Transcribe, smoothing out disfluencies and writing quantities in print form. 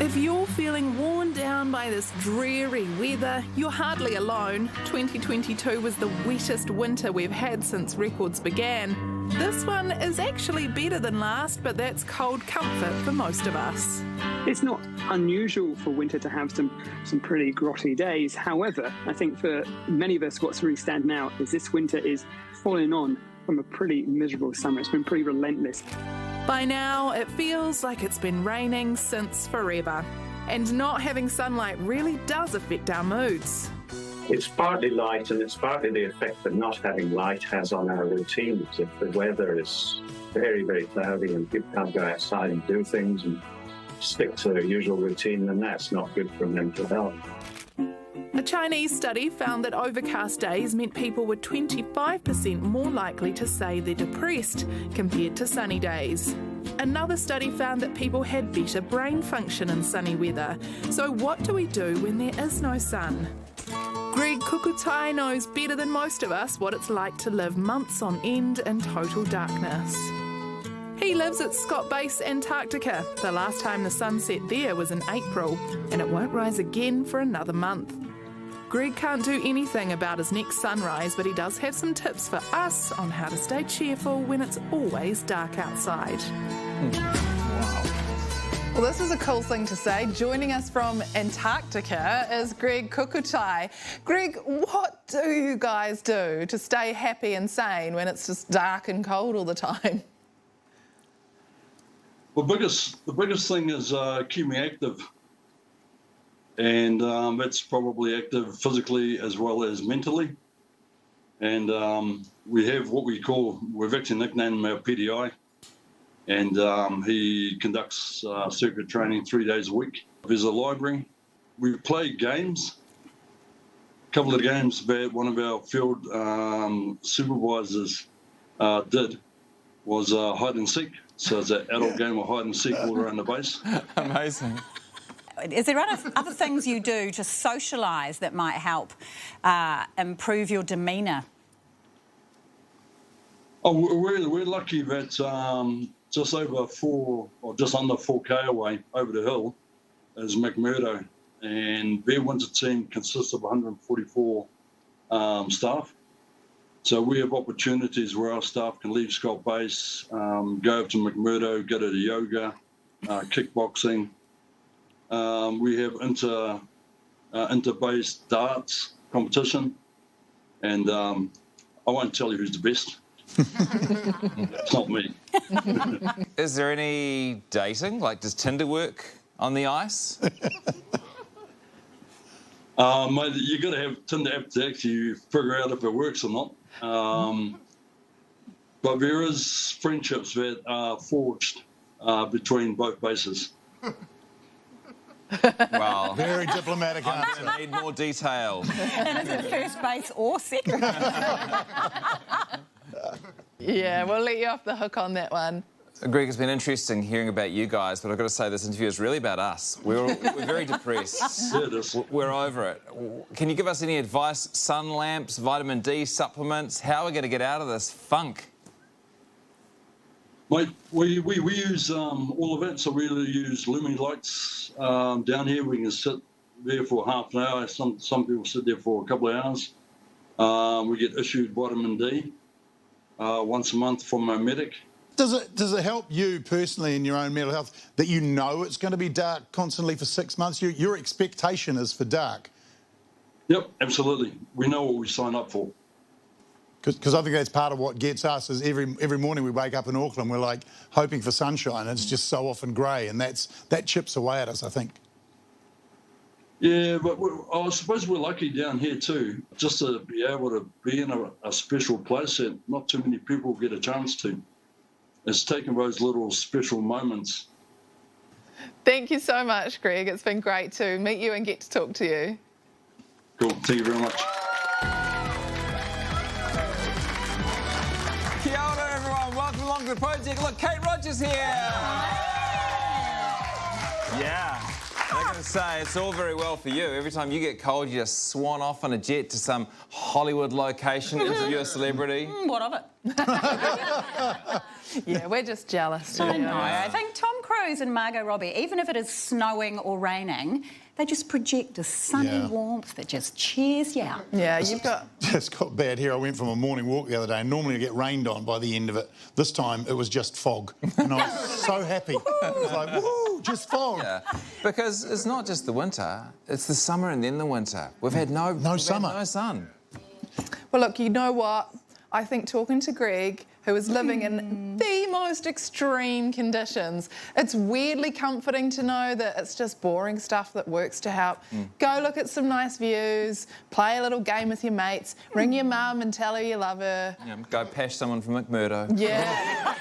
If you're feeling worn down by this dreary weather, you're hardly alone. 2022 was the wettest winter we've had since records began. This one is actually better than last, but that's cold comfort for most of us. It's not unusual for winter to have some pretty grotty days. However, I think for many of us, what's really standing out is this winter is following on from a pretty miserable summer. It's been pretty relentless. By now, it feels like it's been raining since forever. And not having sunlight really does affect our moods. It's partly light, and it's partly the effect that not having light has on our routines. If the weather is very, very cloudy and people can't go outside and do things and stick to their usual routine, then that's not good for mental health. A Chinese study found that overcast days meant people were 25% more likely to say they're depressed compared to sunny days. Another study found that people had better brain function in sunny weather. So what do we do when there is no sun? Greg Kukutai knows better than most of us what it's like to live months on end in total darkness. He lives at Scott Base, Antarctica. The last time the sun set there was in April, and it won't rise again for another month. Greg can't do anything about his next sunrise, but he does have some tips for us on how to stay cheerful when it's always dark outside. Wow. Well, this is a cool thing to say. Joining us from Antarctica is Greg Kukutai. Greg, what do you guys do to stay happy and sane when it's just dark and cold all the time? Well, the biggest thing is keep me active. And that's probably active physically as well as mentally. And we have what we've actually nicknamed him our PDI. And he conducts circuit training 3 days a week. There's a library. We play games. A couple of games that one of our field supervisors did was hide and seek. So it's an adult game of hide and seek all around the base. Amazing. Is there other things you do to socialise that might help improve your demeanour? Oh, we're lucky that just over just under 4K away over the hill is McMurdo, and their winter team consists of 144 staff. So we have opportunities where our staff can leave Scott Base, go up to McMurdo, go to the yoga, kickboxing. We have inter-base darts competition, and I won't tell you who's the best. It's not me. Is there any dating? Like, does Tinder work on the ice? Mate, you got to have Tinder app to actually figure out if it works or not. But there is friendships that are forged between both bases. Well, very diplomatic answer. I need more detail. And is it first base or second? Yeah, we'll let you off the hook on that one. Greg, it's been interesting hearing about you guys, but I've got to say this interview is really about us. We're very depressed. Yeah, it is. We're over it. Can you give us any advice? Sun lamps, vitamin D supplements? How are we going to get out of this funk? Mate, we use all of it. So we use Lumi lights down here. We can sit there for half an hour. Some people sit there for a couple of hours. We get issued vitamin D once a month from our medic. Does it help you personally in your own mental health that you know it's going to be dark constantly for 6 months? Your expectation is for dark. Yep, absolutely. We know what we sign up for. Because I think that's part of what gets us is every morning we wake up in Auckland, we're like hoping for sunshine. It's just so often grey, and that chips away at us, I think. Yeah, but I suppose we're lucky down here too, just to be able to be in a special place that not too many people get a chance to. It's taking those little special moments. Thank you so much, Greg. It's been great to meet you and get to talk to you. Cool. Thank you very much. Kia ora, everyone. Welcome along to the project. Look, Kate Rogers here. Yeah. I'm going to say, it's all very well for you. Every time you get cold, you just swan off on a jet to some Hollywood location, interview a celebrity. What of it? Yeah, we're just jealous. No, I think Tom Cruise and Margot Robbie, even if it is snowing or raining, they just project a sunny warmth that just cheers you up. Yeah, you've got... It's got bad here. I went from a morning walk the other day, and normally I get rained on by the end of it. This time it was just fog, and I was so happy. It was like, woo, just fog. Yeah, because it's not just the winter, it's the summer and then the winter. We've had no summer. No sun. Well, look, you know what? I think talking to Greg, who is living in the most extreme conditions, it's weirdly comforting to know that it's just boring stuff that works to help. Go look at some nice views, play a little game with your mates, ring your mum and tell her you love her. Yeah, go pash someone from McMurdo. Yeah.